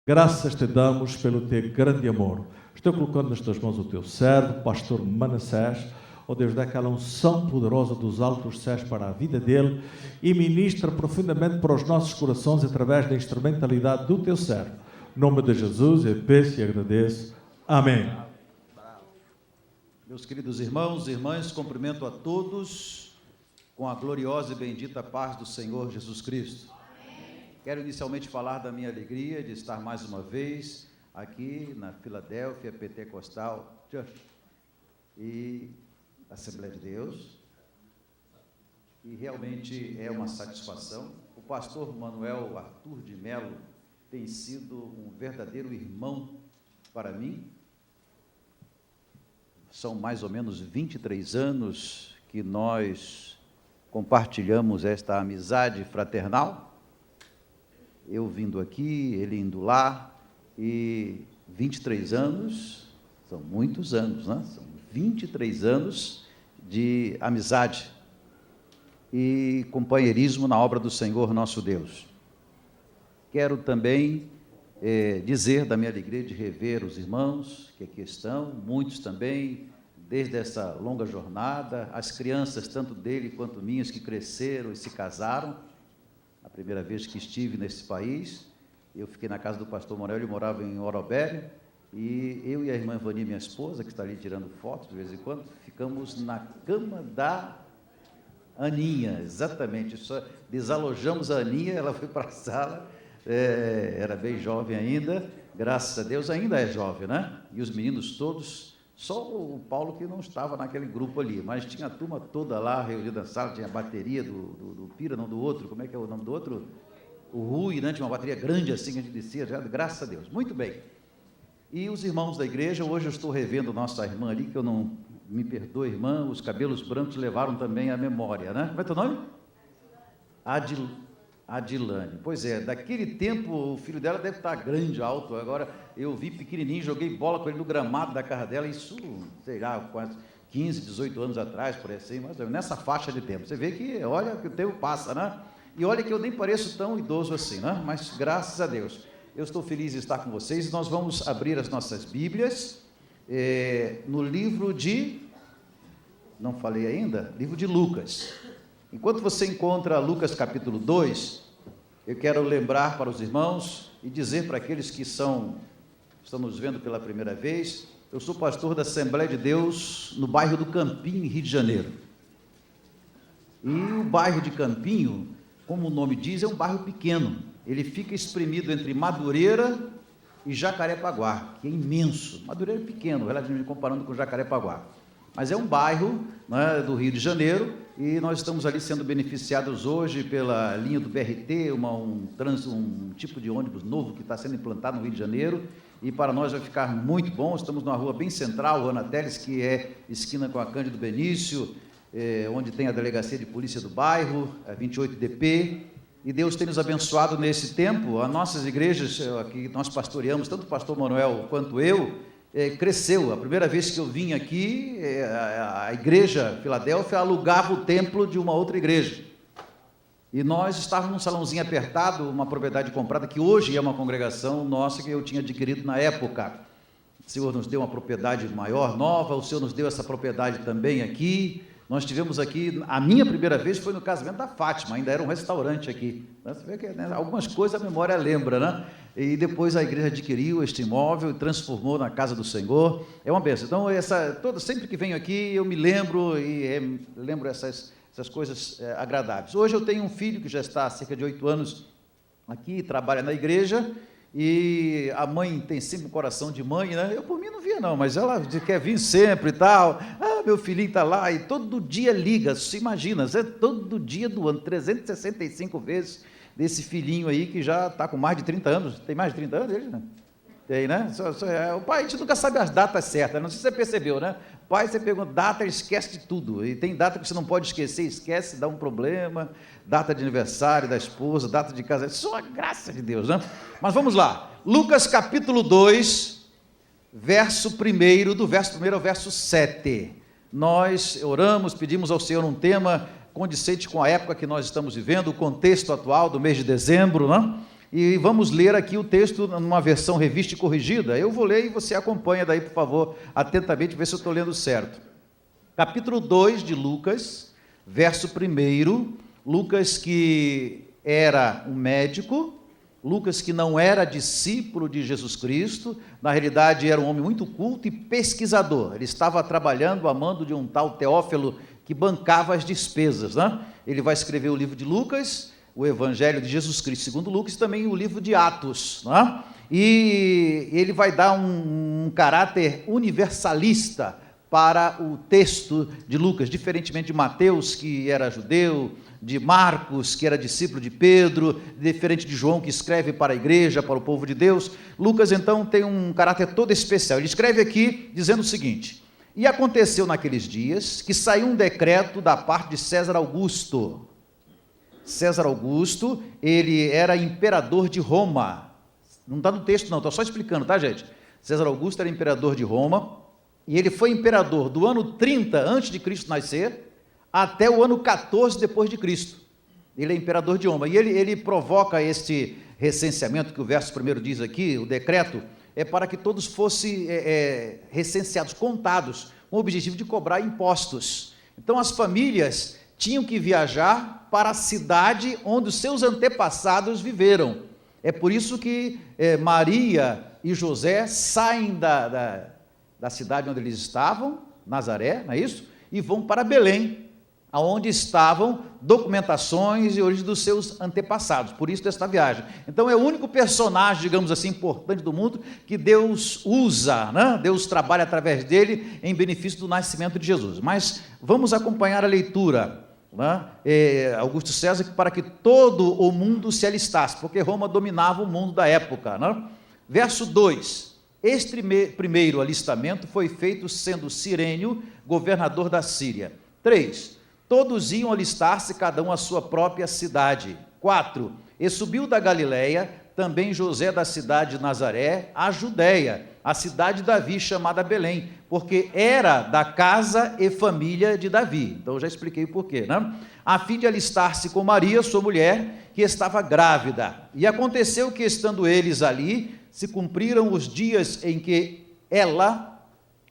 Graças te damos pelo teu grande amor. Estou colocando nas tuas mãos o teu servo, pastor Manassés. Ó Deus, dá aquela unção poderosa dos altos céus para a vida dele e ministra profundamente para os nossos corações através da instrumentalidade do teu servo. Em nome de Jesus, eu peço e agradeço. Amém. Meus queridos irmãos e irmãs, cumprimento a todos com a gloriosa e bendita paz do Senhor Jesus Cristo. Quero inicialmente falar da minha alegria de estar mais uma vez aqui na Filadélfia Pentecostal Church e Assembleia de Deus, e realmente é uma satisfação. O pastor Manuel Arthur de Melo tem sido um verdadeiro irmão para mim. São mais ou menos 23 anos que nós compartilhamos esta amizade fraternal. Eu vindo aqui, ele indo lá, e 23 anos, são muitos anos, né? São 23 anos de amizade e companheirismo na obra do Senhor nosso Deus. Quero também dizer da minha alegria de rever os irmãos que aqui estão, muitos também, desde essa longa jornada, as crianças, tanto dele quanto minhas, que cresceram e se casaram. A primeira vez que estive nesse país, eu fiquei na casa do pastor Morel, ele morava em Orobério, e eu e a irmã Vani, minha esposa, que está ali tirando fotos de vez em quando, ficamos na cama da Aninha, exatamente, só desalojamos a Aninha, ela foi para a sala, era bem jovem ainda, graças a Deus ainda é jovem, né? E os meninos todos, só o Paulo que não estava naquele grupo ali, mas tinha a turma toda lá reunida na sala, tinha a bateria do Pira, não do outro, como é que é o nome do outro? O Rui, né? Tinha uma bateria grande assim que a gente descia, já, graças a Deus, muito bem. E os irmãos da igreja, hoje eu estou revendo nossa irmã ali, que eu não, me perdoe irmã, os cabelos brancos levaram também a memória, né? Como é teu nome? Adilane. Pois é, daquele tempo o filho dela deve estar grande, alto, agora eu vi pequenininho, joguei bola com ele no gramado da casa dela, isso, sei lá, quase 15, 18 anos atrás, por assim, mas nessa faixa de tempo. Você vê que, olha, que o tempo passa, né? E olha que eu nem pareço tão idoso assim, né? Mas graças a Deus, eu estou feliz de estar com vocês e nós vamos abrir as nossas Bíblias no livro de, não falei ainda, livro de Lucas. Enquanto você encontra Lucas capítulo 2, eu quero lembrar para os irmãos e dizer para aqueles que estão nos vendo pela primeira vez, eu sou pastor da Assembleia de Deus no bairro do Campinho, em Rio de Janeiro. E o bairro de Campinho, como o nome diz, é um bairro pequeno. Ele fica espremido entre Madureira e Jacarepaguá, que é imenso. Madureira é pequeno, relativamente comparando com Jacarepaguá. Mas é um bairro, né, do Rio de Janeiro, e nós estamos ali sendo beneficiados hoje pela linha do BRT, um tipo de ônibus novo que está sendo implantado no Rio de Janeiro, e para nós vai ficar muito bom. Estamos numa rua bem central, Rua Ana Teles, que é esquina com a Cândido Benício, onde tem a delegacia de polícia do bairro, a 28DP, e Deus tem nos abençoado nesse tempo. As nossas igrejas, que nós pastoreamos, tanto o pastor Manuel quanto eu, cresceu. A primeira vez que eu vim aqui, a igreja Filadélfia alugava o templo de uma outra igreja, e nós estávamos num salãozinho apertado, uma propriedade comprada, que hoje é uma congregação nossa, que eu tinha adquirido na época. O Senhor nos deu uma propriedade maior, nova, o Senhor nos deu essa propriedade também aqui. Nós tivemos aqui, a minha primeira vez foi no casamento da Fátima, ainda era um restaurante aqui. Você vê que, né, algumas coisas a memória lembra, né? E depois a igreja adquiriu este imóvel e transformou na casa do Senhor. É uma bênção. Então, sempre que venho aqui, eu me lembro e lembro essas coisas agradáveis. Hoje eu tenho um filho que já está há cerca de 8 anos aqui, trabalha na igreja, e a mãe tem sempre um coração de mãe, né? Eu por mim não via não, mas ela quer vir sempre e tal. Meu filhinho está lá e todo dia liga, se imagina, todo dia do ano, 365 vezes, desse filhinho aí que já está com mais de 30 anos. Tem mais de 30 anos ele, né? Tem, né? O pai, a gente nunca sabe as datas certas, não sei se você percebeu, né? Pai, você pergunta data, ele esquece de tudo, e tem data que você não pode esquecer, esquece, dá um problema, data de aniversário da esposa, data de casamento, só a graça de Deus, né? Mas vamos lá, Lucas capítulo 2, verso 1, do verso 1 ao verso 7, nós oramos, pedimos ao Senhor um tema condizente com a época que nós estamos vivendo, o contexto atual do mês de dezembro, né? E vamos ler aqui o texto numa versão revista e corrigida. Eu vou ler e você acompanha daí, por favor, atentamente, ver se eu estou lendo certo. Capítulo 2 de Lucas, verso 1, Lucas que era um médico, Lucas que não era discípulo de Jesus Cristo, na realidade era um homem muito culto e pesquisador. Ele estava trabalhando a mando de um tal Teófilo que bancava as despesas, né? Ele vai escrever o livro de Lucas, o Evangelho de Jesus Cristo segundo Lucas, e também o livro de Atos, né? E ele vai dar um caráter universalista para o texto de Lucas, diferentemente de Mateus, que era judeu, de Marcos, que era discípulo de Pedro, diferente de João, que escreve para a igreja, para o povo de Deus. Lucas, então, tem um caráter todo especial. Ele escreve aqui dizendo o seguinte: e aconteceu naqueles dias que saiu um decreto da parte de César Augusto. César Augusto, ele era imperador de Roma. Não está no texto não, estou só explicando, tá, gente? César Augusto era imperador de Roma, e ele foi imperador do ano 30 antes de Cristo nascer até o ano 14 depois de Cristo. Ele é imperador de Roma, e ele provoca este recenseamento que o verso 1 diz aqui, o decreto, é para que todos fossem recenseados, contados, com o objetivo de cobrar impostos. Então as famílias tinham que viajar para a cidade onde os seus antepassados viveram. É por isso que Maria e José saem da cidade onde eles estavam, Nazaré, não é isso? E vão para Belém, aonde estavam documentações e origem dos seus antepassados, por isso desta viagem. Então é o único personagem, digamos assim, importante do mundo que Deus usa, né? Deus trabalha através dele em benefício do nascimento de Jesus. Mas vamos acompanhar a leitura, né? Augusto César, para que todo o mundo se alistasse, porque Roma dominava o mundo da época, né? Verso 2, este primeiro alistamento foi feito sendo Cirênio governador da Síria. 3, todos iam alistar-se, cada um à sua própria cidade. 4, e subiu da Galileia também José da cidade de Nazaré, a Judéia, a cidade de Davi, chamada Belém, porque era da casa e família de Davi. Então, já expliquei o porquê, né? A fim de alistar-se com Maria, sua mulher, que estava grávida. E aconteceu que, estando eles ali, se cumpriram os dias em que ela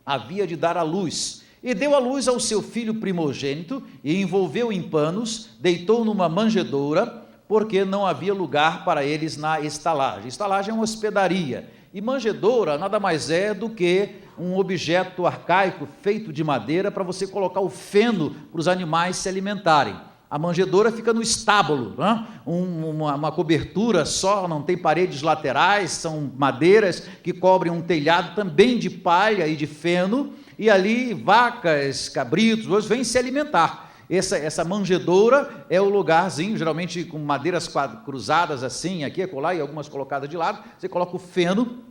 havia de dar à luz. E deu à luz ao seu filho primogênito, e envolveu em panos, deitou numa manjedoura, porque não havia lugar para eles na estalagem. Estalagem é uma hospedaria, e manjedoura nada mais é do que um objeto arcaico feito de madeira para você colocar o feno para os animais se alimentarem. A manjedoura fica no estábulo, né? Uma cobertura só, não tem paredes laterais, são madeiras que cobrem um telhado também de palha e de feno, e ali vacas, cabritos, vêm se alimentar. Essa manjedoura é o lugarzinho, geralmente com madeiras cruzadas assim, aqui, acolá, e algumas colocadas de lado, você coloca o feno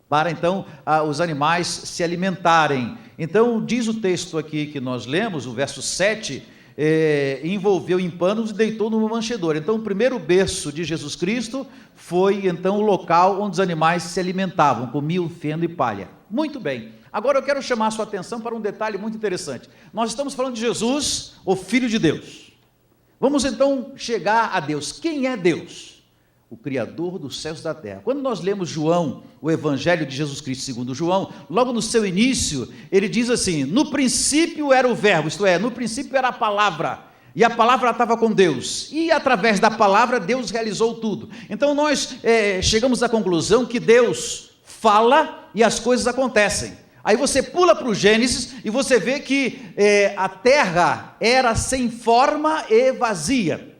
para então os animais se alimentarem. Então diz o texto aqui que nós lemos, o verso 7, envolveu em panos e deitou numa manjedoura. Então o primeiro berço de Jesus Cristo foi então o local onde os animais se alimentavam, comiam feno e palha. Muito bem. Agora eu quero chamar a sua atenção para um detalhe muito interessante. Nós estamos falando de Jesus, o Filho de Deus. Vamos então chegar a Deus. Quem é Deus? O Criador dos céus e da terra. Quando nós lemos João, o Evangelho de Jesus Cristo segundo João, logo no seu início, ele diz assim: no princípio era o verbo, isto é, no princípio era a palavra, e a palavra estava com Deus, e através da palavra Deus realizou tudo. Então nós chegamos à conclusão que Deus fala e as coisas acontecem. Aí você pula para o Gênesis e você vê que a terra era sem forma e vazia,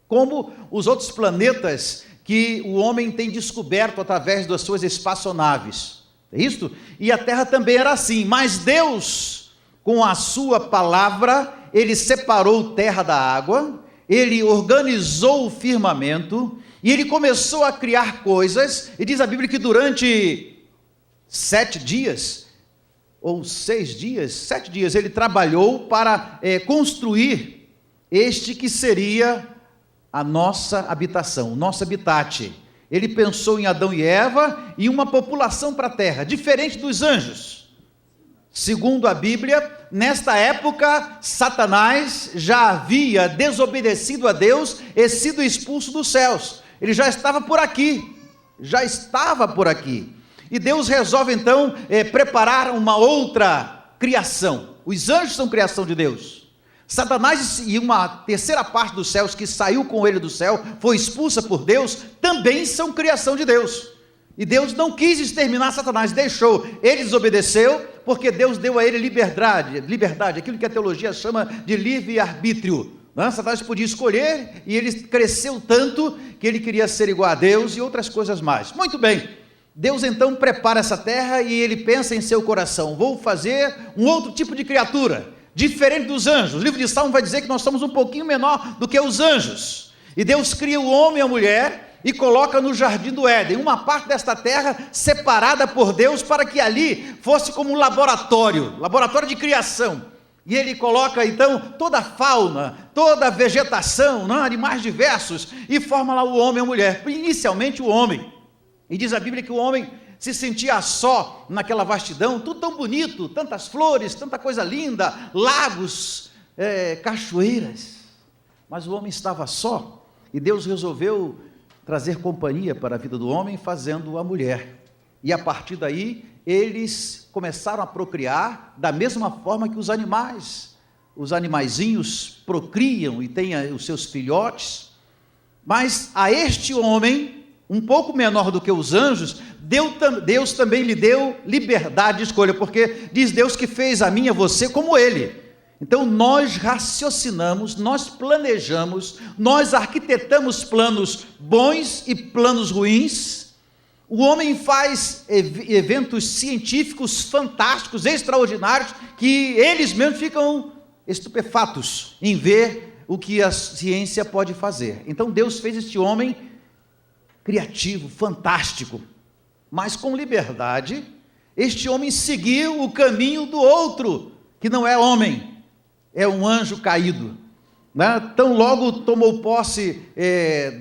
como os outros planetas que o homem tem descoberto através das suas espaçonaves. É isso? E a terra também era assim, mas Deus, com a sua palavra, ele separou terra da água, ele organizou o firmamento, e ele começou a criar coisas, e diz a Bíblia que durante 7 dias, ou 6 dias, 7 dias, ele trabalhou para construir este que seria a nossa habitação, o nosso habitat. Ele pensou em Adão e Eva e uma população para a terra, diferente dos anjos. Segundo a Bíblia, nesta época, Satanás já havia desobedecido a Deus e sido expulso dos céus. ele já estava por aqui, e Deus resolve então preparar uma outra criação. Os anjos são criação de Deus. Satanás e uma terceira parte dos céus que saiu com ele do céu, foi expulsa por Deus, também são criação de Deus. E Deus não quis exterminar Satanás, deixou, ele desobedeceu, porque Deus deu a ele liberdade, aquilo que a teologia chama de livre-arbítrio. Satanás podia escolher, e ele cresceu tanto, que ele queria ser igual a Deus e outras coisas mais. Muito bem, Deus então prepara essa terra, e ele pensa em seu coração, vou fazer um outro tipo de criatura, diferente dos anjos. O livro de Salmos vai dizer que nós somos um pouquinho menor do que os anjos, e Deus cria o homem e a mulher, e coloca no jardim do Éden, uma parte desta terra separada por Deus, para que ali fosse como um laboratório de criação, e ele coloca então toda a fauna, toda a vegetação, animais diversos, e forma lá o homem e a mulher, inicialmente o homem, e diz a Bíblia que o homem se sentia só naquela vastidão, tudo tão bonito, tantas flores, tanta coisa linda, lagos, cachoeiras, mas o homem estava só, e Deus resolveu trazer companhia para a vida do homem, fazendo a mulher, e a partir daí, eles começaram a procriar, da mesma forma que os animaizinhos procriam e têm os seus filhotes, mas a este homem, um pouco menor do que os anjos, Deus também lhe deu liberdade de escolha, porque diz Deus que fez a mim e a você como ele. Então nós raciocinamos, nós planejamos, nós arquitetamos planos bons e planos ruins. O homem faz eventos científicos fantásticos, extraordinários, que eles mesmos ficam estupefatos em ver o que a ciência pode fazer. Então Deus fez este homem criativo, fantástico, mas com liberdade. Este homem seguiu o caminho do outro, que não é homem, é um anjo caído, Tão logo tomou posse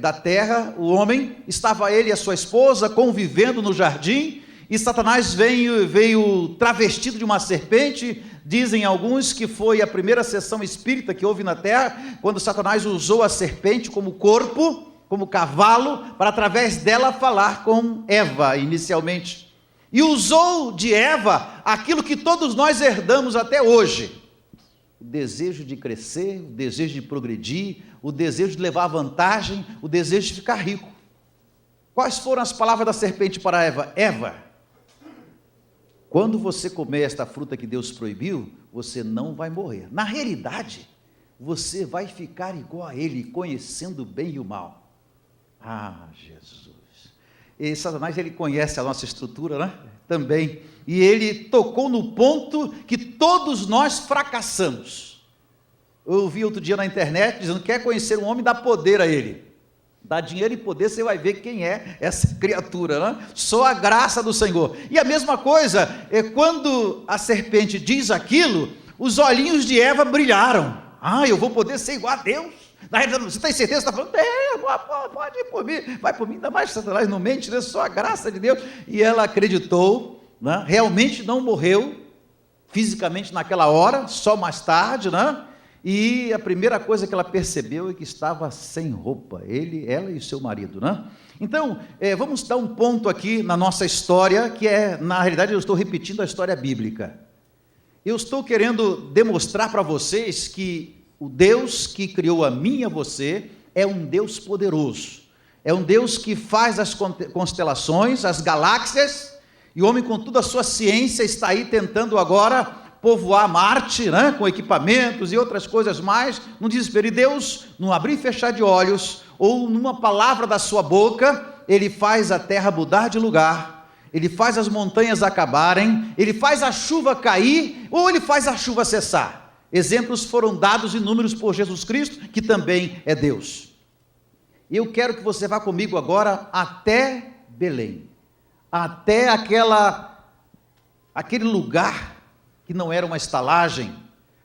da terra, o homem, estava ele e a sua esposa convivendo no jardim, e Satanás veio travestido de uma serpente. Dizem alguns que foi a primeira sessão espírita que houve na terra, quando Satanás usou a serpente como corpo, como cavalo, para através dela falar com Eva inicialmente, e usou de Eva aquilo que todos nós herdamos até hoje: o desejo de crescer, o desejo de progredir, o desejo de levar vantagem, o desejo de ficar rico. Quais foram as palavras da serpente para Eva? Eva, quando você comer esta fruta que Deus proibiu, você não vai morrer. Na realidade, você vai ficar igual a ele, conhecendo o bem e o mal. Ah, Jesus! E Satanás, ele conhece a nossa estrutura, também. E ele tocou no ponto que todos nós fracassamos. Eu ouvi outro dia na internet, dizendo: quer conhecer um homem, dá poder a ele. Dá dinheiro e poder, você vai ver quem é essa criatura, Só a graça do Senhor. E a mesma coisa, quando a serpente diz aquilo, os olhinhos de Eva brilharam. Ah, eu vou poder ser igual a Deus. Você tem certeza? Você está falando? Pode ir por mim, vai por mim, ainda mais Satanás não mente, Só a graça de Deus. E ela acreditou, realmente não morreu fisicamente naquela hora, só mais tarde, E a primeira coisa que ela percebeu é que estava sem roupa, ela e o seu marido, Então, vamos dar um ponto aqui na nossa história, que na realidade, eu estou repetindo a história bíblica. Eu estou querendo demonstrar para vocês que o Deus que criou a mim e a você é um Deus poderoso, é um Deus que faz as constelações, as galáxias, e o homem, com toda a sua ciência, está aí tentando agora povoar Marte, com equipamentos e outras coisas mais, no desespero. E Deus, num abrir e fechar de olhos, ou numa palavra da sua boca, ele faz a terra mudar de lugar, ele faz as montanhas acabarem, ele faz a chuva cair, ou ele faz a chuva cessar. Exemplos foram dados inúmeros por Jesus Cristo, que também é Deus. E eu quero que você vá comigo agora até Belém, até aquele lugar que não era uma estalagem,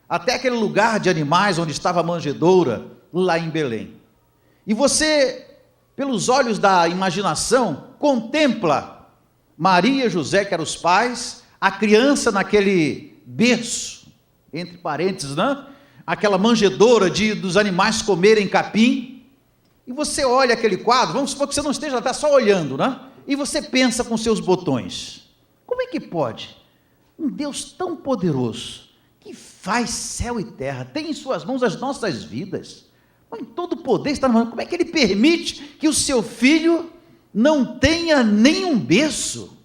até aquele lugar de animais onde estava a manjedoura, lá em Belém. E você, pelos olhos da imaginação, contempla Maria e José, que eram os pais, a criança naquele berço, entre parênteses, aquela manjedoura dos animais comerem capim, E você olha aquele quadro, vamos supor que você não esteja lá, está só olhando, né? E você pensa com seus botões, como é que pode um Deus tão poderoso, que faz céu e terra, tem em suas mãos as nossas vidas, em todo o poder está na mão, como é que ele permite que o seu filho não tenha nenhum berço?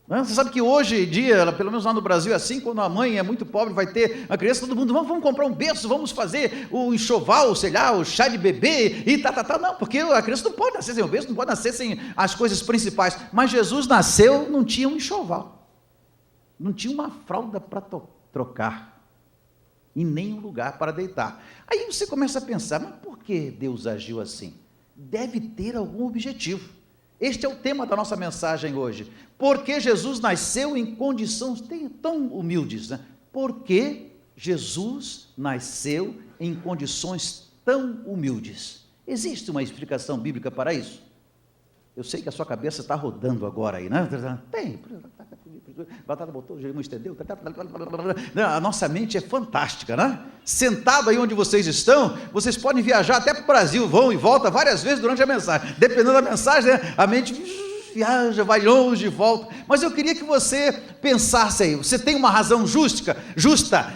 Você sabe que hoje em dia, pelo menos lá no Brasil, é assim, quando a mãe é muito pobre, vai ter a criança, todo mundo, vamos comprar um berço, vamos fazer o enxoval, sei lá, o chá de bebê, e não, porque a criança não pode nascer sem o berço, não pode nascer sem as coisas principais, mas Jesus nasceu, não tinha um enxoval, não tinha uma fralda para trocar, e nem um lugar para deitar. Aí você começa a pensar, mas por que Deus agiu assim? Deve ter algum objetivo. Este é o tema da nossa mensagem hoje. Porque Jesus nasceu em condições tão humildes, né? Porque Jesus nasceu em condições tão humildes. Existe uma explicação bíblica para isso? Eu sei que a sua cabeça está rodando agora aí, né? Tem. Batata botou, o Jerimo estendeu. A nossa mente é fantástica, né? Sentado aí onde vocês estão, vocês podem viajar até para o Brasil, vão e voltam várias vezes durante a mensagem. Dependendo da mensagem, né? A mente viaja, vai longe e volta. Mas eu queria que você pensasse aí, você tem uma razão justa?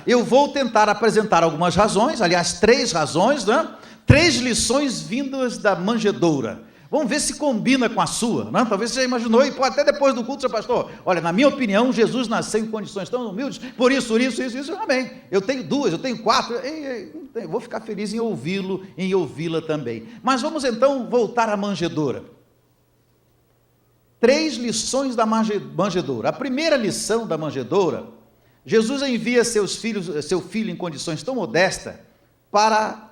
Eu vou tentar apresentar algumas razões, aliás, 3 razões, né? 3 lições vindas da manjedoura. Vamos ver se combina com a sua, né? Talvez você já imaginou, e até depois do culto, seu pastor, olha, na minha opinião, Jesus nasceu em condições tão humildes, por isso, amém. Eu tenho 2, eu tenho 4, eu vou ficar feliz em ouvi-lo, em ouvi-la também. Mas vamos então voltar à manjedoura. 3 lições da manjedoura. A primeira lição da manjedoura, Jesus envia seu filho em condições tão modestas para,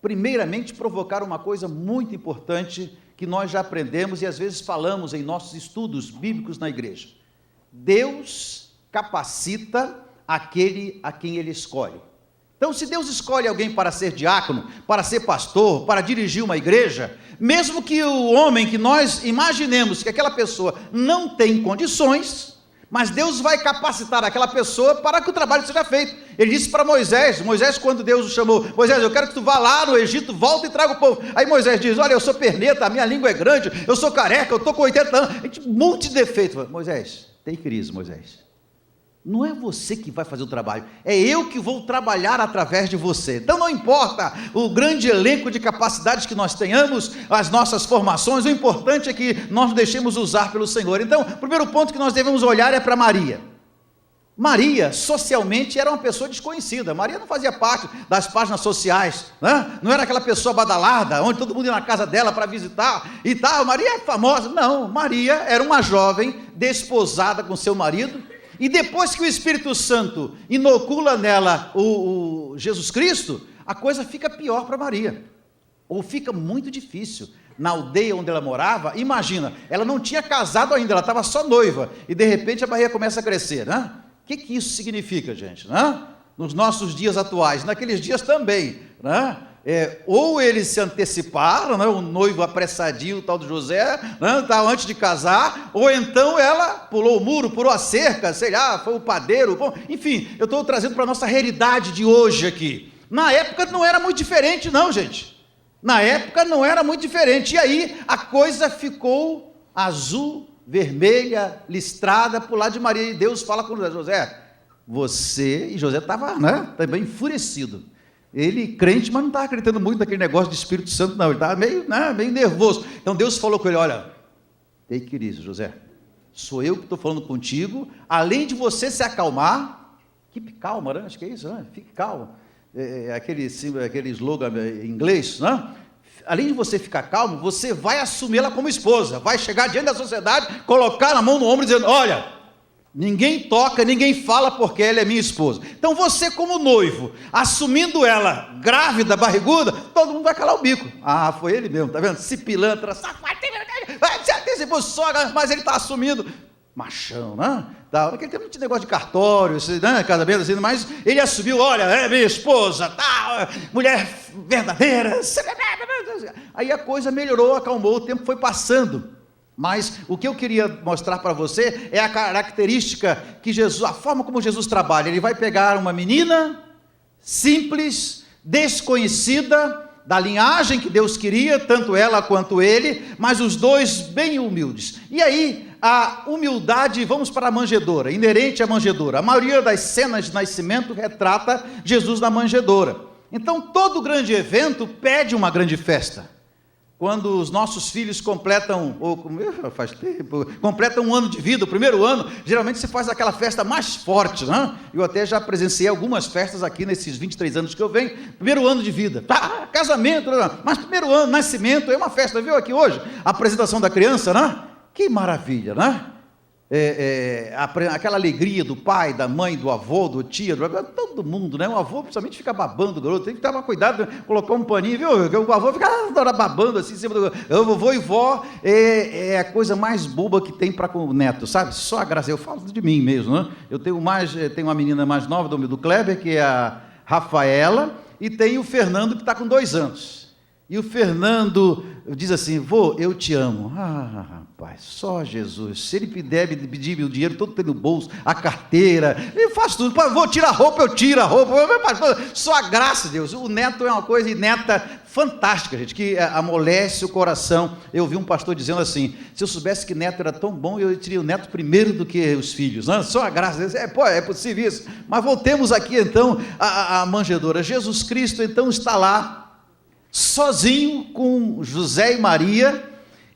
primeiramente, provocar uma coisa muito importante que nós já aprendemos e às vezes falamos em nossos estudos bíblicos na igreja. Deus capacita aquele a quem Ele escolhe. Então, se Deus escolhe alguém para ser diácono, para ser pastor, para dirigir uma igreja, mesmo que o homem que nós imaginemos que aquela pessoa não tem condições, mas Deus vai capacitar aquela pessoa para que o trabalho seja feito. Ele disse para Moisés, quando Deus o chamou, Moisés, eu quero que tu vá lá no Egito, volta e traga o povo. Aí Moisés diz, olha, eu sou perneta, a minha língua é grande, eu sou careca, eu estou com 80 anos, um monte de defeito. Moisés, tem crise, Moisés. Não é você que vai fazer o trabalho, é eu que vou trabalhar através de você. Então não importa o grande elenco de capacidades que nós tenhamos, as nossas formações, o importante é que nós nos deixemos usar pelo Senhor. Então, o primeiro ponto que nós devemos olhar é para Maria. Maria, socialmente, era uma pessoa desconhecida. Maria não fazia parte das páginas sociais, né? Não era aquela pessoa badalada, onde todo mundo ia na casa dela para visitar e tal. Maria é famosa. Não, Maria era uma jovem desposada com seu marido. E depois que o Espírito Santo inocula nela o Jesus Cristo, a coisa fica pior para Maria, ou fica muito difícil. Na aldeia onde ela morava, imagina, ela não tinha casado ainda, ela estava só noiva, e de repente a barriga começa a crescer, né? O que isso significa, gente, né? Nos nossos dias atuais, naqueles dias também, né? Ou eles se anteciparam, né, o noivo apressadinho, o tal de José, né, tá, antes de casar, ou então ela pulou o muro, pulou a cerca, sei lá, foi o padeiro, bom, enfim, eu estou trazendo para a nossa realidade de hoje aqui. Na época não era muito diferente não, gente, na época não era muito diferente, e aí a coisa ficou azul, vermelha, listrada por lá de Maria, e Deus fala com José, e José estava, né, também enfurecido. Ele crente, mas não estava acreditando muito naquele negócio de Espírito Santo, não. Ele estava meio nervoso. Então Deus falou com ele, olha, take it easy, José. Sou eu que estou falando contigo. Além de você se acalmar, keep calma, né? Acho que é isso, né? Fique calmo. Aquele slogan em inglês, né? Além de você ficar calmo, você vai assumi-la como esposa. Vai chegar diante da sociedade, colocar a mão no ombro dizendo, olha, ninguém toca, ninguém fala porque ela é minha esposa. Então você como noivo, assumindo ela grávida, barriguda, todo mundo vai calar o bico. Ah, foi ele mesmo, tá vendo? Se pilantra, safado, mas ele está assumindo. Machão, né? Naquele tempo não tinha negócio de cartório, né? Casamento assim, mas ele assumiu, olha, é minha esposa, tá, mulher verdadeira. Aí a coisa melhorou, acalmou, o tempo foi passando. Mas o que eu queria mostrar para você é a característica que Jesus, a forma como Jesus trabalha. Ele vai pegar uma menina simples, desconhecida, da linhagem que Deus queria, tanto ela quanto ele, mas os dois bem humildes. E aí, a humildade, vamos para a manjedoura, inerente à manjedoura. A maioria das cenas de nascimento retrata Jesus na manjedoura. Então, todo grande evento pede uma grande festa. Quando os nossos filhos completam um ano de vida, o primeiro ano, geralmente se faz aquela festa mais forte, né? Eu até já presenciei algumas festas aqui nesses 23 anos que eu venho. Primeiro ano de vida, casamento, mas primeiro ano, nascimento, é uma festa, viu aqui hoje? A apresentação da criança, né? Que maravilha, né? Aquela alegria do pai, da mãe, do avô, do tio, todo mundo, né? O avô principalmente fica babando o garoto, tem que tomar cuidado, colocar um paninho, viu? O avô fica babando assim em cima do vovô e vó, é a coisa mais boba que tem para com o neto, sabe? Só a graça, eu falo de mim mesmo, né? Eu tenho uma menina mais nova do Kleber, que é a Rafaela, e tem o Fernando, que está com 2 anos. E o Fernando diz assim: vô, eu te amo. Rapaz, só Jesus. Se ele pedir meu dinheiro, todo tem no bolso, a carteira, eu faço tudo. Vô, tira a roupa, eu tiro a roupa. Só a graça de Deus. O neto é uma coisa, e neta fantástica, gente, que amolece o coração. Eu vi um pastor dizendo assim: se eu soubesse que neto era tão bom, eu teria o neto primeiro do que os filhos. Né? Só a graça de Deus. É possível isso. Mas voltemos aqui então à manjedoura. Jesus Cristo então está lá, sozinho com José e Maria,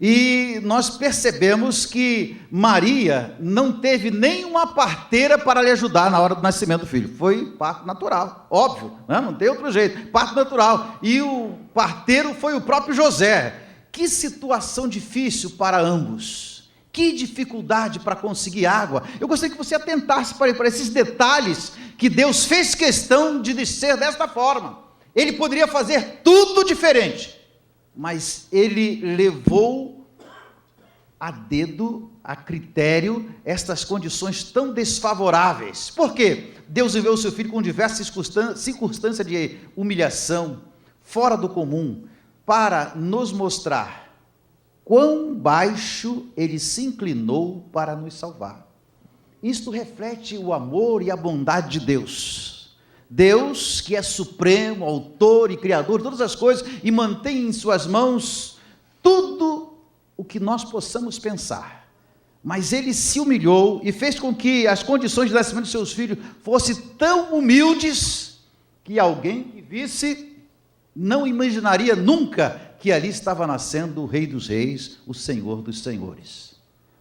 e nós percebemos que Maria não teve nenhuma parteira para lhe ajudar na hora do nascimento do filho. Foi parto natural, óbvio, né? Não tem outro jeito, parto natural. E o parteiro foi o próprio José. Que situação difícil para ambos. Que dificuldade para conseguir água. Eu gostaria que você atentasse para esses detalhes que Deus fez questão de ser desta forma. Ele poderia fazer tudo diferente, mas ele levou a dedo, a critério, estas condições tão desfavoráveis. Por quê? Deus enviou o seu filho com diversas circunstâncias de humilhação, fora do comum, para nos mostrar quão baixo ele se inclinou para nos salvar. Isto reflete o amor e a bondade de Deus. Deus, que é supremo, autor e criador de todas as coisas, e mantém em suas mãos tudo o que nós possamos pensar. Mas ele se humilhou e fez com que as condições de nascimento de seus filhos fossem tão humildes, que alguém que visse não imaginaria nunca que ali estava nascendo o Rei dos Reis, o Senhor dos Senhores.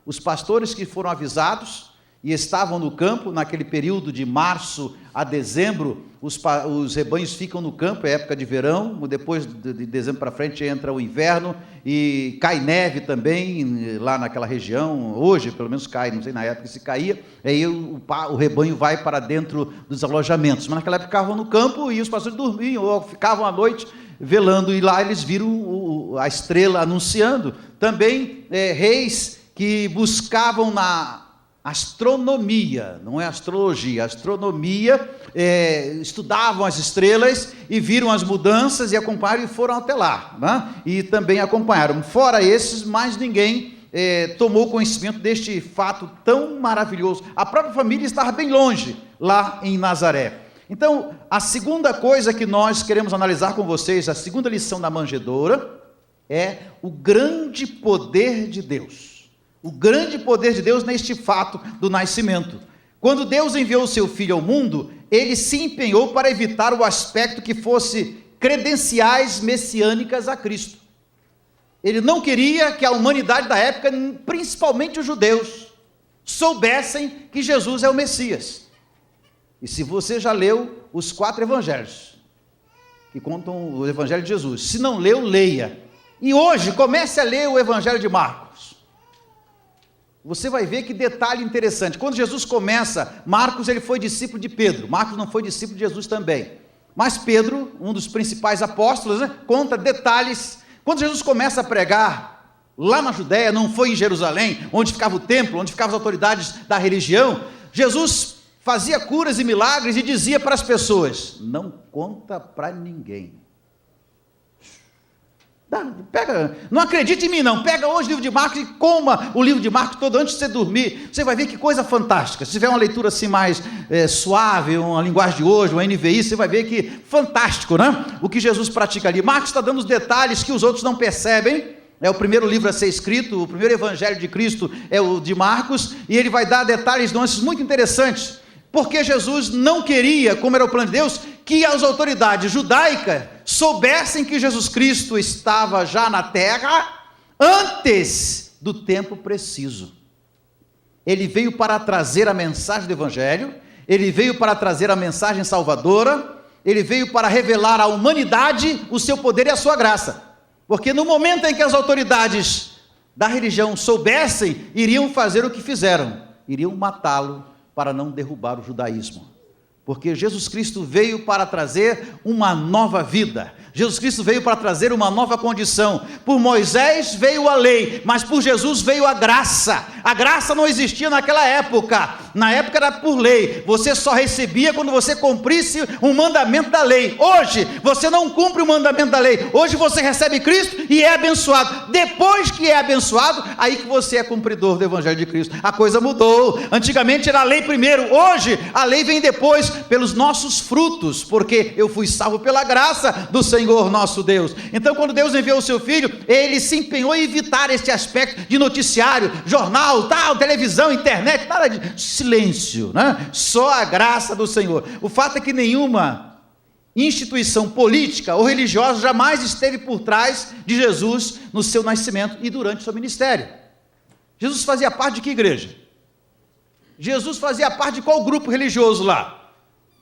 Os pastores que foram avisados e estavam no campo, naquele período de março a dezembro, os rebanhos ficam no campo, é época de verão, depois de dezembro para frente entra o inverno, e cai neve também, lá naquela região, hoje pelo menos cai, não sei na época se caía, aí o rebanho vai para dentro dos alojamentos, mas naquela época ficavam no campo, e os pastores dormiam, ou ficavam à noite velando, e lá eles viram a estrela anunciando. Também reis que buscavam na astronomia, não é astrologia, astronomia, estudavam as estrelas e viram as mudanças e acompanharam e foram até lá, né? E também acompanharam. Fora esses, mais ninguém tomou conhecimento deste fato tão maravilhoso. A própria família estava bem longe, lá em Nazaré. Então, a segunda coisa que nós queremos analisar com vocês, a segunda lição da manjedoura, é o grande poder de Deus. O grande poder de Deus neste fato do nascimento. Quando Deus enviou o seu Filho ao mundo, ele se empenhou para evitar o aspecto que fosse credenciais messiânicas a Cristo. Ele não queria que a humanidade da época, principalmente os judeus, soubessem que Jesus é o Messias. E se você já leu os 4 evangelhos, que contam o evangelho de Jesus, se não leu, leia. E hoje, comece a ler o evangelho de Marcos. Você vai ver que detalhe interessante. Quando Jesus começa, Marcos ele foi discípulo de Pedro. Marcos não foi discípulo de Jesus também. Mas Pedro, um dos principais apóstolos, né, conta detalhes. Quando Jesus começa a pregar lá na Judéia, não foi em Jerusalém, onde ficava o templo, onde ficavam as autoridades da religião, Jesus fazia curas e milagres e dizia para as pessoas: não conta para ninguém. Pega, não acredite em mim não, pega hoje o livro de Marcos e coma o livro de Marcos todo antes de você dormir, você vai ver que coisa fantástica. Se tiver uma leitura assim mais suave, uma linguagem de hoje, uma NVI, você vai ver que fantástico, né? O que Jesus pratica ali. Marcos está dando os detalhes que os outros não percebem. É o primeiro livro a ser escrito, o primeiro evangelho de Cristo é o de Marcos, e ele vai dar detalhes, nuances muito interessantes, porque Jesus não queria, como era o plano de Deus, que as autoridades judaicas soubessem que Jesus Cristo estava já na terra antes do tempo preciso. Ele veio para trazer a mensagem do evangelho, ele veio para trazer a mensagem salvadora, ele veio para revelar à humanidade o seu poder e a sua graça, porque no momento em que as autoridades da religião soubessem, iriam fazer o que fizeram, iriam matá-lo para não derrubar o judaísmo, porque Jesus Cristo veio para trazer uma nova vida, Jesus Cristo veio para trazer uma nova condição. Por Moisés veio a lei, mas por Jesus veio a graça não existia naquela época, na época era por lei, você só recebia quando você cumprisse um mandamento da lei. Hoje você não cumpre o mandamento da lei, hoje você recebe Cristo e é abençoado, depois que é abençoado, aí que você é cumpridor do evangelho de Cristo. A coisa mudou, antigamente era a lei primeiro, hoje a lei vem depois, pelos nossos frutos, porque eu fui salvo pela graça do Senhor nosso Deus. Então quando Deus enviou o seu Filho, Ele se empenhou em evitar este aspecto de noticiário, jornal, tal, televisão, internet, nada de silêncio, né? Só a graça do Senhor. O fato é que nenhuma instituição política ou religiosa jamais esteve por trás de Jesus no seu nascimento e durante o seu ministério. Jesus fazia parte de que igreja? Jesus fazia parte de qual grupo religioso lá?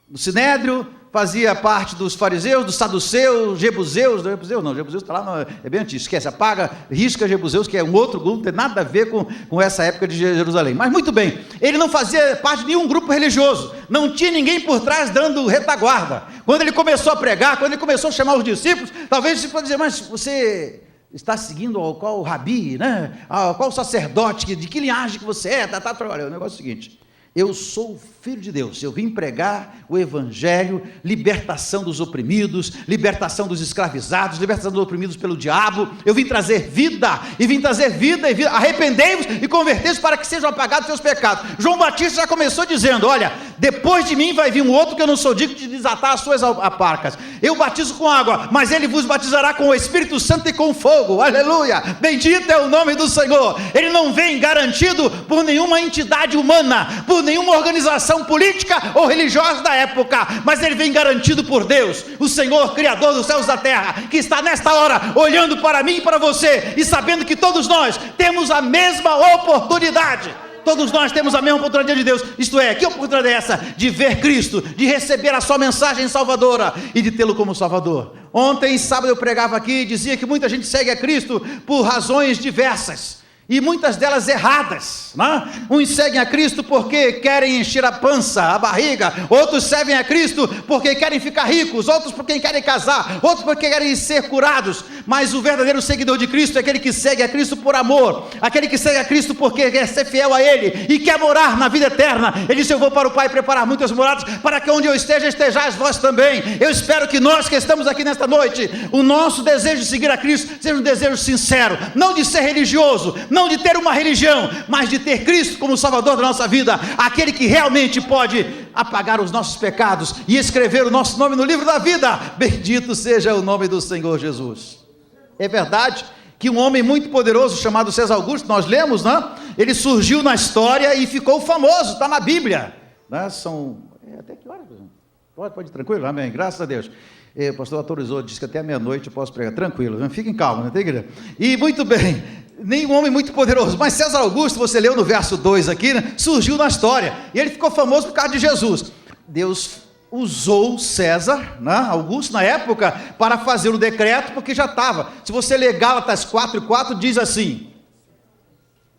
Do Sinédrio, fazia parte dos fariseus, dos saduceus, Jebuseus está lá, é bem antigo, esquece, apaga, risca Jebuseus, que é um outro grupo, não tem nada a ver com essa época de Jerusalém. Mas muito bem, ele não fazia parte de nenhum grupo religioso, não tinha ninguém por trás dando retaguarda. Quando ele começou a pregar, quando ele começou a chamar os discípulos, talvez você pode dizer, mas você está seguindo qual rabi, né? Qual sacerdote, de que linhagem que você é? Olha, o negócio é o seguinte: eu sou o Filho de Deus, eu vim pregar o Evangelho, libertação dos oprimidos, libertação dos escravizados, libertação dos oprimidos pelo diabo. Eu vim trazer vida, e vim trazer vida, arrependei-vos e convertei-vos para que sejam apagados seus pecados. João Batista já começou dizendo, olha, depois de mim vai vir um outro que eu não sou digno de desatar as suas aparcas. Eu batizo com água, mas ele vos batizará com o Espírito Santo e com fogo. Aleluia, bendito é o nome do Senhor. Ele não vem garantido por nenhuma entidade humana, por nenhuma organização política ou religiosa da época, mas ele vem garantido por Deus, o Senhor, Criador dos céus e da terra, que está nesta hora olhando para mim e para você, e sabendo que todos nós temos a mesma oportunidade. Todos nós temos a mesma oportunidade de Deus, isto é, que oportunidade é essa? De ver Cristo, de receber a sua mensagem salvadora e de tê-lo como Salvador. Ontem, sábado, eu pregava aqui e dizia que muita gente segue a Cristo por razões diversas, e muitas delas erradas, né? Uns seguem a Cristo porque querem encher a pança, a barriga, outros seguem a Cristo porque querem ficar ricos, outros porque querem casar, outros porque querem ser curados, mas o verdadeiro seguidor de Cristo é aquele que segue a Cristo por amor, aquele que segue a Cristo porque quer ser fiel a Ele e quer morar na vida eterna. Ele disse, eu vou para o Pai preparar muitas moradas, para que onde eu esteja, estejais vós também. Eu espero que nós que estamos aqui nesta noite, o nosso desejo de seguir a Cristo seja um desejo sincero, não de ser religioso, não de ter uma religião, mas de ter Cristo como Salvador da nossa vida, aquele que realmente pode apagar os nossos pecados e escrever o nosso nome no livro da vida. Bendito seja o nome do Senhor Jesus. É verdade que um homem muito poderoso chamado César Augusto, nós lemos, né? Ele surgiu na história e ficou famoso, está na Bíblia, né? Até que hora? Pode ir tranquilo, amém, graças a Deus. O pastor autorizou, disse que até meia-noite eu posso pregar, tranquilo, fiquem calmos, não tem igreja? E muito bem, nem um homem muito poderoso, mas César Augusto, você leu no verso 2 aqui, né? Surgiu na história, e ele ficou famoso por causa de Jesus. Deus usou César, né, Augusto na época, para fazer o decreto, porque já estava. Se você ler Gálatas 4:4, diz assim,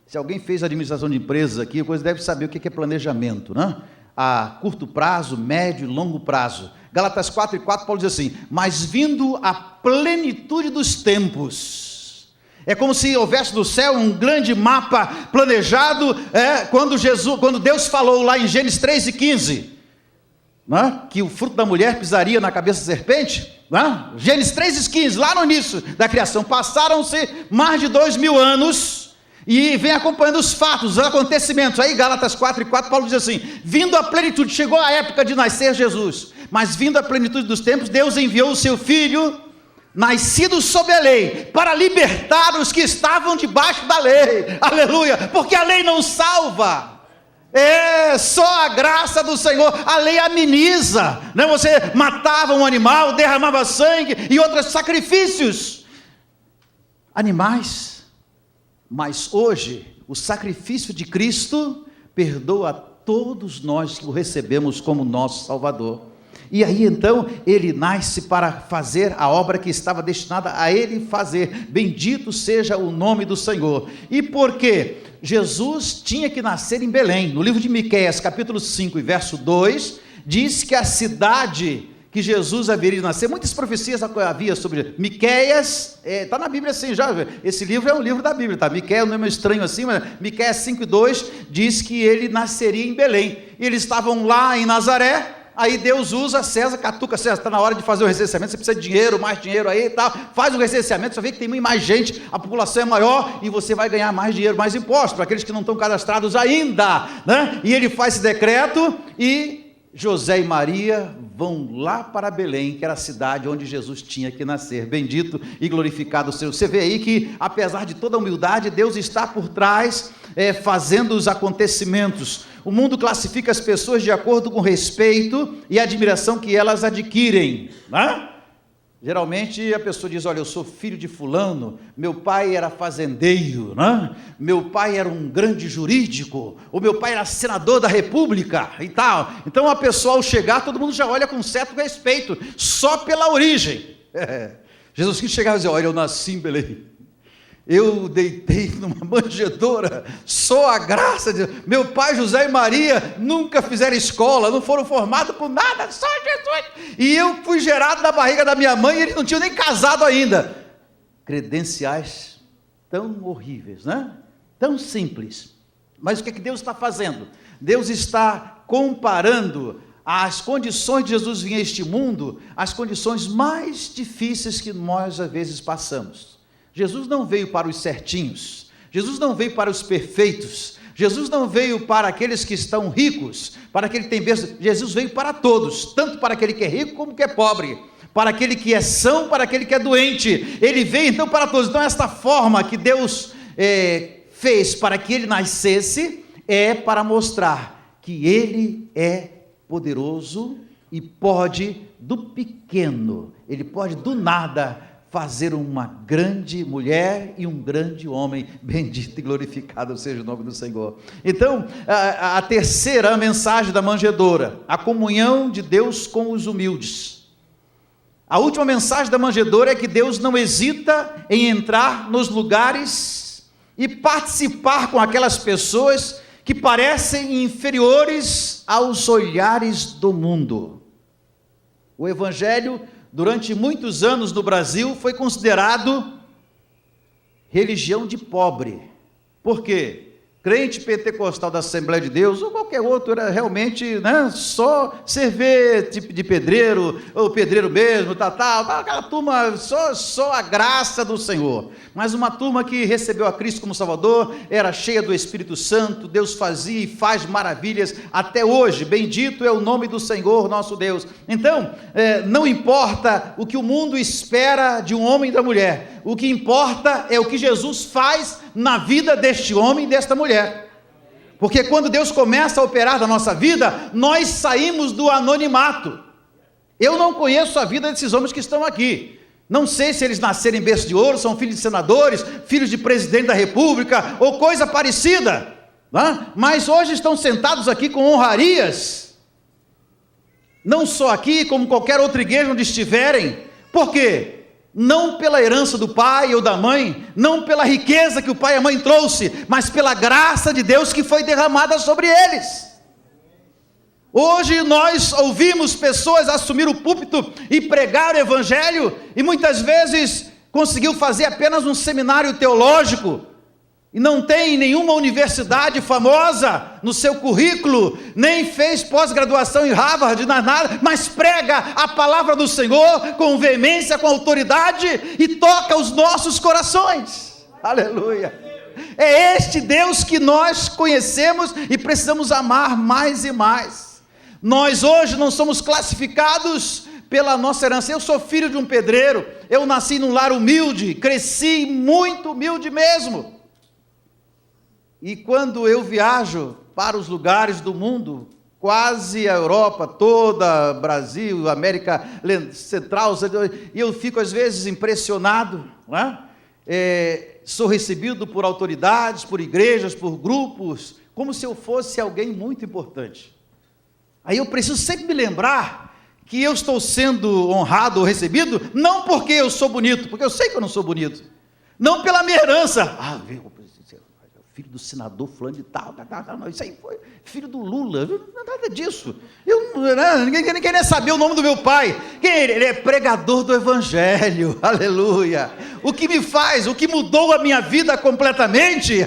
se alguém fez administração de empresas aqui, a coisa deve saber o que é planejamento, né? A curto prazo, médio e longo prazo. Gálatas 4:4, Paulo diz assim, mas vindo a plenitude dos tempos. É como se houvesse do céu um grande mapa planejado, quando Deus falou lá em Gênesis 3:15, né, que o fruto da mulher pisaria na cabeça da serpente. né? Gênesis 3:15, lá no início da criação, passaram-se mais de 2000 anos, e vem acompanhando os fatos, os acontecimentos. Aí Gálatas 4:4, Paulo diz assim: vindo à plenitude, chegou a época de nascer Jesus, mas vindo à plenitude dos tempos, Deus enviou o seu Filho, nascido sob a lei, para libertar os que estavam debaixo da lei. Aleluia, porque a lei não salva, é só a graça do Senhor. A lei ameniza, né? Você matava um animal, derramava sangue e outros sacrifícios, animais, mas hoje o sacrifício de Cristo perdoa a todos nós que o recebemos como nosso Salvador. E aí então ele nasce para fazer a obra que estava destinada a ele fazer. Bendito seja o nome do Senhor. E por quê? Jesus tinha que nascer em Belém. No livro de Miqueias, capítulo 5 e verso 2, diz que a cidade que Jesus haveria de nascer, muitas profecias havia sobre Miqueias, está na Bíblia assim, já, esse livro é um livro da Bíblia, tá? Miqueias não é meio estranho assim, mas Miqueias 5 e 2 diz que ele nasceria em Belém. E eles estavam lá em Nazaré. Aí Deus usa César, catuca César, está na hora de fazer o recenseamento, você precisa de dinheiro, mais dinheiro aí e tal, faz o recenseamento, você vê que tem mais gente, a população é maior, e você vai ganhar mais dinheiro, mais impostos, para aqueles que não estão cadastrados ainda, né? E ele faz esse decreto, e José e Maria vão lá para Belém, que era a cidade onde Jesus tinha que nascer. Bendito e glorificado o Senhor. Você vê aí que, apesar de toda a humildade, Deus está por trás, fazendo os acontecimentos. O mundo classifica as pessoas de acordo com o respeito e a admiração que elas adquirem, né? Geralmente a pessoa diz: olha, eu sou filho de fulano, meu pai era fazendeiro, né? Meu pai era um grande jurídico, ou meu pai era senador da república e tal. Então a pessoa, ao chegar, todo mundo já olha com certo respeito, só pela origem. Jesus Cristo chegava e dizia: olha, eu nasci em Belém, eu deitei numa manjedoura, só a graça de Deus. Meu pai José e Maria nunca fizeram escola, não foram formados por nada, só Jesus. E eu fui gerado na barriga da minha mãe e eles não tinham nem casado ainda. Credenciais tão horríveis, né? Tão simples. Mas o que Deus está fazendo? Deus está comparando as condições de Jesus vir a este mundo às condições mais difíceis que nós às vezes passamos. Jesus não veio para os certinhos, Jesus não veio para os perfeitos, Jesus não veio para aqueles que estão ricos, para aquele que tem bênção. Jesus veio para todos, tanto para aquele que é rico como que é pobre, para aquele que é são, para aquele que é doente. Ele veio então para todos. Então esta forma que Deus fez para que ele nascesse é para mostrar que ele é poderoso e pode do pequeno, ele pode do nada fazer uma grande mulher e um grande homem. Bendito e glorificado seja o nome do Senhor. Então, a terceira mensagem da manjedoura, a comunhão de Deus com os humildes. A última mensagem da manjedoura é que Deus não hesita em entrar nos lugares e participar com aquelas pessoas que parecem inferiores aos olhares do mundo. O Evangelho, durante muitos anos no Brasil, foi considerado religião de pobre. Por quê? Crente pentecostal da Assembleia de Deus, ou qualquer outro, era realmente, né, só servir tipo de pedreiro, ou pedreiro mesmo, aquela turma, só a graça do Senhor. Mas uma turma que recebeu a Cristo como Salvador, era cheia do Espírito Santo, Deus fazia e faz maravilhas até hoje. Bendito é o nome do Senhor nosso Deus. Então, não importa o que o mundo espera de um homem e da mulher, o que importa é o que Jesus faz na vida deste homem e desta mulher. Porque quando Deus começa a operar na nossa vida, nós saímos do anonimato. Eu não conheço a vida desses homens que estão aqui. Não sei se eles nasceram em berço de ouro, são filhos de senadores, filhos de presidente da república, ou coisa parecida, né? Mas hoje estão sentados aqui com honrarias, não só aqui, como qualquer outra igreja onde estiverem. Por quê? Não pela herança do pai ou da mãe, não pela riqueza que o pai e a mãe trouxe, mas pela graça de Deus que foi derramada sobre eles. Hoje nós ouvimos pessoas assumir o púlpito e pregar o Evangelho, e muitas vezes conseguiu fazer apenas um seminário teológico, e não tem nenhuma universidade famosa no seu currículo, nem fez pós-graduação em Harvard, nada, mas prega a palavra do Senhor com veemência, com autoridade e toca os nossos corações. Aleluia! É este Deus que nós conhecemos e precisamos amar mais e mais. Nós hoje não somos classificados pela nossa herança. Eu sou filho de um pedreiro, eu nasci num lar humilde, cresci muito humilde mesmo. E quando eu viajo para os lugares do mundo, quase a Europa toda, Brasil, América Central, e eu fico às vezes impressionado, não é? Sou recebido por autoridades, por igrejas, por grupos, como se eu fosse alguém muito importante. Aí eu preciso sempre me lembrar que eu estou sendo honrado ou recebido, não porque eu sou bonito, porque eu sei que eu não sou bonito, não pela minha herança, filho do senador fulano de tal, não, isso aí foi filho do Lula, nada disso, ninguém quer saber o nome do meu pai. Quem é ele? Ele é pregador do evangelho, aleluia. O que me faz, o que mudou a minha vida completamente,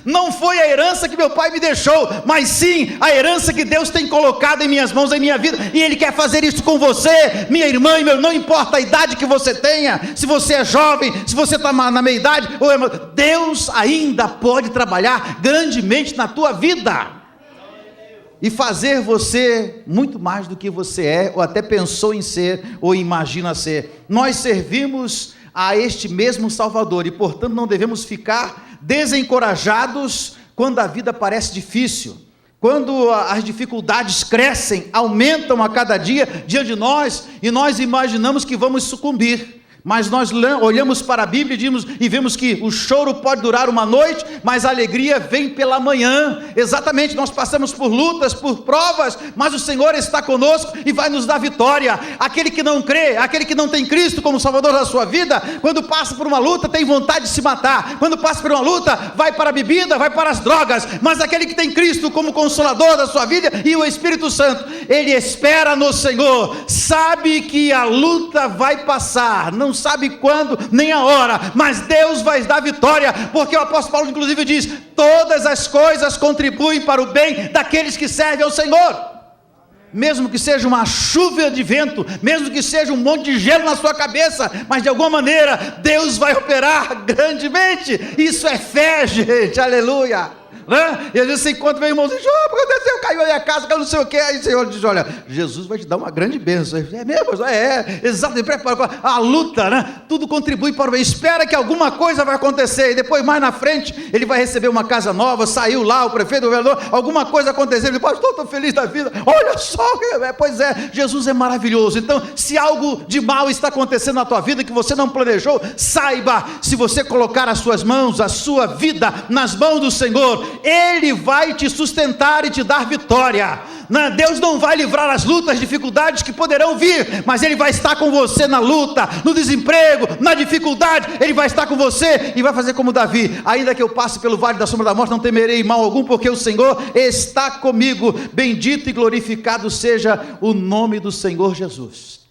não foi a herança que meu pai me deixou, mas sim a herança que Deus tem colocado em minhas mãos, em minha vida, e Ele quer fazer isso com você, minha irmã e meu, não importa a idade que você tenha, se você é jovem, se você está na meia idade, Deus ainda pode trabalhar grandemente na tua vida, e fazer você muito mais do que você é, ou até pensou em ser, ou imagina ser. Nós servimos a este mesmo Salvador, e portanto não devemos ficar desencorajados quando a vida parece difícil, quando as dificuldades crescem, aumentam a cada dia diante de nós, e nós imaginamos que vamos sucumbir. Mas nós olhamos para a Bíblia e vemos que o choro pode durar uma noite, mas a alegria vem pela manhã. Exatamente, nós passamos por lutas, por provas, mas o Senhor está conosco e vai nos dar vitória. Aquele que não crê, aquele que não tem Cristo como Salvador da sua vida, quando passa por uma luta tem vontade de se matar, quando passa por uma luta vai para a bebida, vai para as drogas, mas aquele que tem Cristo como Consolador da sua vida e o Espírito Santo, ele espera no Senhor, sabe que a luta vai passar, não sabe quando, nem a hora, mas Deus vai dar vitória, porque o apóstolo Paulo inclusive diz, todas as coisas contribuem para o bem daqueles que servem ao Senhor, mesmo que seja uma chuva de vento, mesmo que seja um monte de gelo na sua cabeça, mas de alguma maneira, Deus vai operar grandemente, isso é fé, gente, aleluia. E às vezes você encontra meu irmãozinho, aconteceu, caiu aí a casa, caiu não sei o que, aí o Senhor diz, olha, Jesus vai te dar uma grande bênção. É mesmo? Exato, prepara a luta, né? Tudo contribui para o bem, espera que alguma coisa vai acontecer, e depois mais na frente, ele vai receber uma casa nova, saiu lá, o prefeito, o governador, alguma coisa aconteceu, ele pastor, estou feliz da vida, olha só, pois é, Jesus é maravilhoso. Então, se algo de mal está acontecendo na tua vida, que você não planejou, saiba, se você colocar as suas mãos, a sua vida, nas mãos do Senhor, Ele vai te sustentar e te dar vitória. Deus não vai livrar as lutas, dificuldades que poderão vir, mas Ele vai estar com você na luta, no desemprego, na dificuldade, Ele vai estar com você e vai fazer como Davi, ainda que eu passe pelo vale da sombra da morte, não temerei mal algum, porque o Senhor está comigo. Bendito e glorificado seja o nome do Senhor Jesus.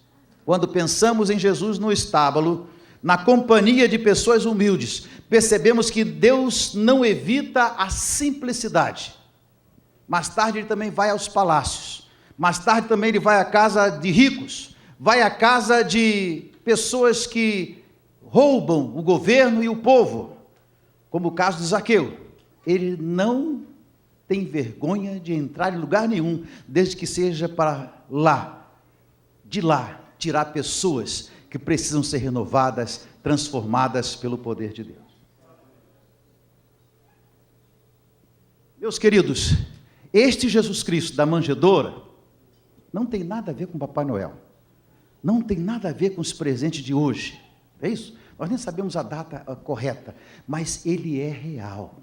Quando pensamos em Jesus no estábulo, na companhia de pessoas humildes, percebemos que Deus não evita a simplicidade. Mais tarde ele também vai aos palácios, mais tarde também ele vai à casa de ricos, vai à casa de pessoas que roubam o governo e o povo, como o caso de Zaqueu. Ele não tem vergonha de entrar em lugar nenhum, desde que seja para lá, de lá, tirar pessoas que precisam ser renovadas, transformadas pelo poder de Deus. Meus queridos, este Jesus Cristo da manjedoura não tem nada a ver com Papai Noel, não tem nada a ver com os presentes de hoje, é isso? Nós nem sabemos a data correta, mas ele é real,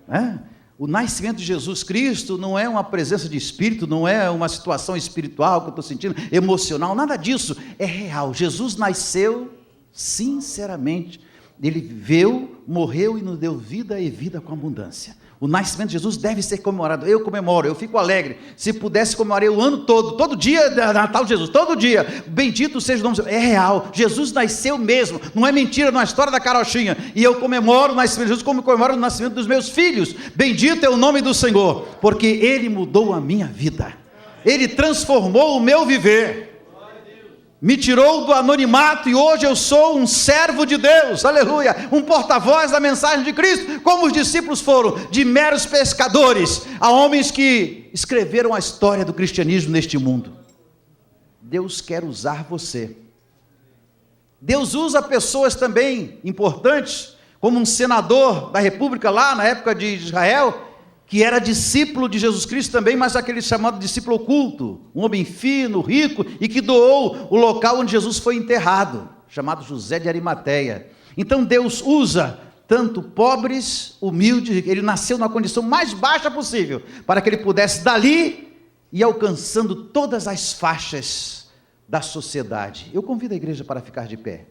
né? O nascimento de Jesus Cristo não é uma presença de espírito, não é uma situação espiritual que eu estou sentindo, emocional, nada disso, é real. Jesus nasceu sinceramente, ele viveu, morreu e nos deu vida e vida com abundância. O nascimento de Jesus deve ser comemorado. Eu comemoro, eu fico alegre. Se pudesse, comemoraria o ano todo dia Natal de Jesus, todo dia. Bendito seja o nome de Jesus. É real, Jesus nasceu mesmo, não é mentira, não é história da carochinha. E eu comemoro o nascimento de Jesus como comemoro o nascimento dos meus filhos. Bendito é o nome do Senhor, porque Ele mudou a minha vida, Ele transformou o meu viver, me tirou do anonimato e hoje eu sou um servo de Deus, aleluia, um porta-voz da mensagem de Cristo, como os discípulos foram, de meros pescadores, a homens que escreveram a história do cristianismo neste mundo. Deus quer usar você. Deus usa pessoas também importantes, como um senador da república lá na época de Israel, que era discípulo de Jesus Cristo também, mas aquele chamado discípulo oculto, um homem fino, rico, e que doou o local onde Jesus foi enterrado, chamado José de Arimateia. Então Deus usa tanto pobres, humildes, ele nasceu na condição mais baixa possível, para que ele pudesse dali ir alcançando todas as faixas da sociedade. Eu convido a igreja para ficar de pé.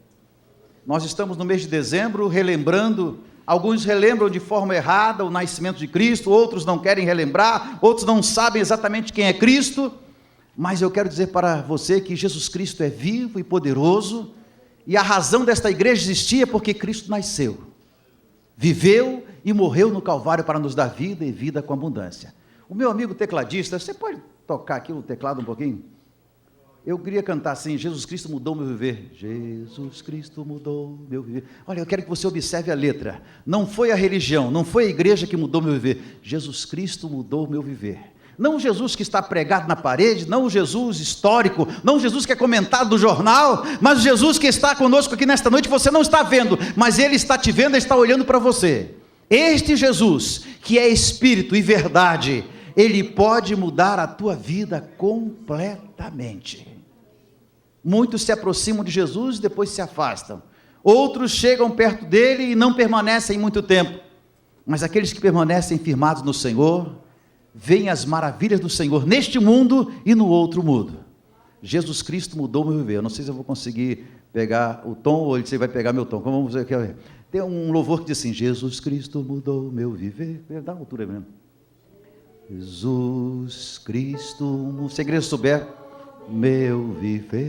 Nós estamos no mês de dezembro, relembrando. Alguns relembram de forma errada o nascimento de Cristo, outros não querem relembrar, outros não sabem exatamente quem é Cristo, mas eu quero dizer para você que Jesus Cristo é vivo e poderoso, e a razão desta igreja existir é porque Cristo nasceu, viveu e morreu no Calvário para nos dar vida e vida com abundância. O meu amigo tecladista, você pode tocar aqui o teclado um pouquinho? Eu queria cantar assim: Jesus Cristo mudou meu viver. Jesus Cristo mudou meu viver. Olha, eu quero que você observe a letra. Não foi a religião, não foi a igreja que mudou meu viver. Jesus Cristo mudou meu viver. Não o Jesus que está pregado na parede, não o Jesus histórico, não o Jesus que é comentado no jornal, mas o Jesus que está conosco aqui nesta noite. Você não está vendo, mas Ele está te vendo e está olhando para você. Este Jesus, que é Espírito e verdade, Ele pode mudar a tua vida completamente. Muitos se aproximam de Jesus e depois se afastam. Outros chegam perto dele e não permanecem muito tempo. Mas aqueles que permanecem firmados no Senhor, veem as maravilhas do Senhor neste mundo e no outro mundo. Jesus Cristo mudou meu viver. Eu não sei se eu vou conseguir pegar o tom ou você vai pegar meu tom. Como vamos ver aqui? Tem um louvor que diz assim: Jesus Cristo mudou meu viver. Dá uma altura mesmo. Jesus Cristo, se a igreja souber, meu viver,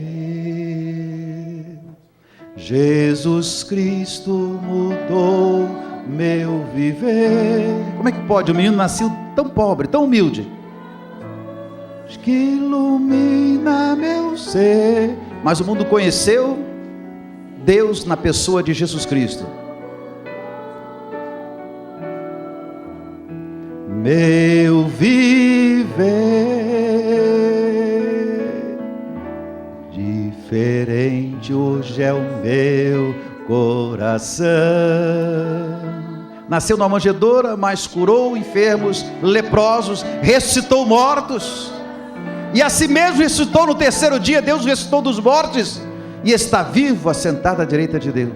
Jesus Cristo mudou meu viver. Como é que pode? O menino nasceu tão pobre, tão humilde, que ilumina meu ser, mas o mundo conheceu Deus na pessoa de Jesus Cristo. Meu viver diferente hoje é o meu coração. Nasceu numa manjedoura, mas curou enfermos, leprosos, ressuscitou mortos, e assim mesmo ressuscitou no terceiro dia. Deus ressuscitou dos mortos e está vivo, assentado à direita de Deus.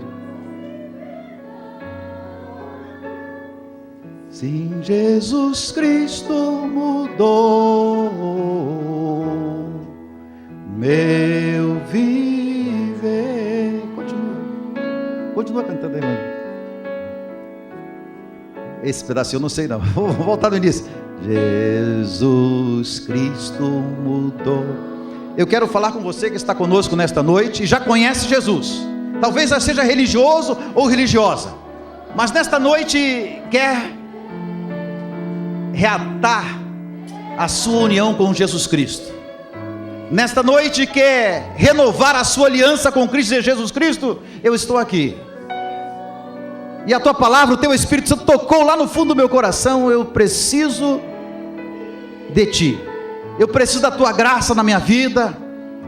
Sim, Jesus Cristo mudou meu viver. Continua cantando aí, mano. Esse pedacinho eu não sei não. Vou voltar no início. Jesus Cristo mudou. Eu quero falar com você que está conosco nesta noite e já conhece Jesus. Talvez já seja religioso ou religiosa, mas nesta noite quer reatar a sua união com Jesus Cristo. Nesta noite quer renovar a sua aliança com Cristo e Jesus Cristo. Eu estou aqui, e a tua palavra, o teu Espírito Santo tocou lá no fundo do meu coração. Eu preciso de ti, eu preciso da tua graça na minha vida,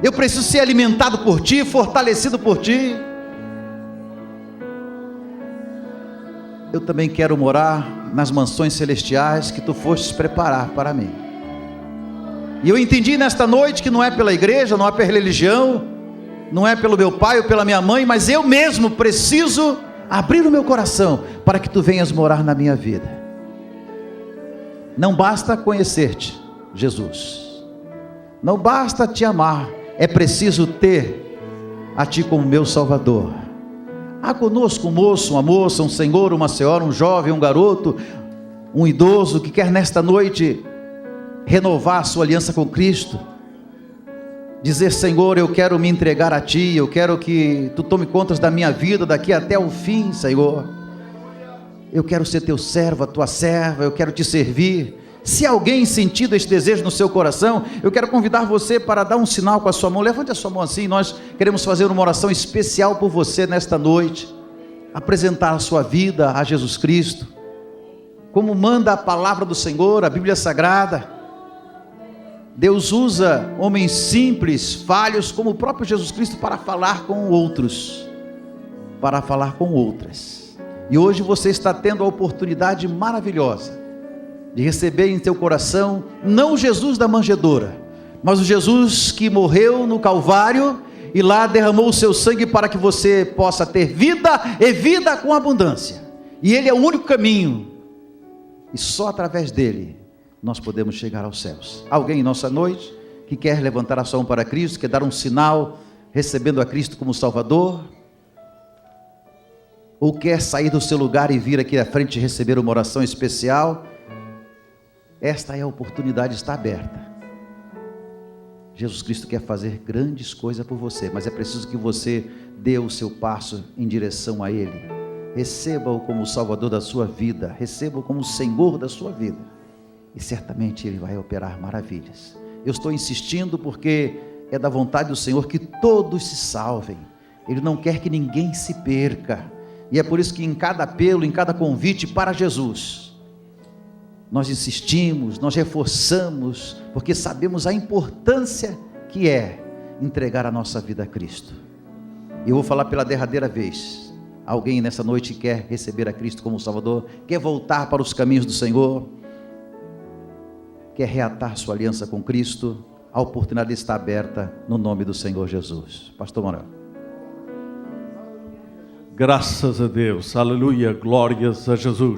eu preciso ser alimentado por ti, fortalecido por ti. Eu também quero morar nas mansões celestiais que tu fostes preparar para mim. E eu entendi nesta noite que não é pela igreja, não é pela religião, não é pelo meu pai ou pela minha mãe, mas eu mesmo preciso abrir o meu coração para que tu venhas morar na minha vida. Não basta conhecer-te, Jesus, não basta te amar, é preciso ter a ti como meu Salvador. Há conosco um moço, uma moça, um senhor, uma senhora, um jovem, um garoto, um idoso que quer nesta noite renovar a sua aliança com Cristo, dizer: Senhor, eu quero me entregar a Ti, eu quero que Tu tome contas da minha vida daqui até o fim, Senhor. Eu quero ser Teu servo, a Tua serva, eu quero Te servir. Se alguém sentido este desejo no seu coração, eu quero convidar você para dar um sinal com a sua mão. Levante a sua mão assim, nós queremos fazer uma oração especial por você nesta noite, apresentar a sua vida a Jesus Cristo, como manda a palavra do Senhor, a Bíblia Sagrada. Deus usa homens simples, falhos, como o próprio Jesus Cristo, para falar com outros, para falar com outras. E hoje você está tendo a oportunidade maravilhosa de receber em teu coração, não o Jesus da manjedoura, mas o Jesus que morreu no Calvário e lá derramou o seu sangue para que você possa ter vida e vida com abundância. E Ele é o único caminho, e só através dele nós podemos chegar aos céus. Alguém em nossa noite que quer levantar a sua mão para Cristo, quer dar um sinal recebendo a Cristo como Salvador, ou quer sair do seu lugar e vir aqui à frente receber uma oração especial, esta é a oportunidade, está aberta. Jesus Cristo quer fazer grandes coisas por você, mas é preciso que você dê o seu passo em direção a Ele. Receba-o como o Salvador da sua vida, receba-o como o Senhor da sua vida, e certamente Ele vai operar maravilhas. Eu estou insistindo porque é da vontade do Senhor que todos se salvem. Ele não quer que ninguém se perca, e é por isso que em cada apelo, em cada convite para Jesus, nós insistimos, nós reforçamos, porque sabemos a importância que é entregar a nossa vida a Cristo. E eu vou falar pela derradeira vez. Alguém nessa noite quer receber a Cristo como Salvador, quer voltar para os caminhos do Senhor, quer reatar sua aliança com Cristo, a oportunidade está aberta no nome do Senhor Jesus. Pastor Manuel. Graças a Deus, aleluia, glórias a Jesus.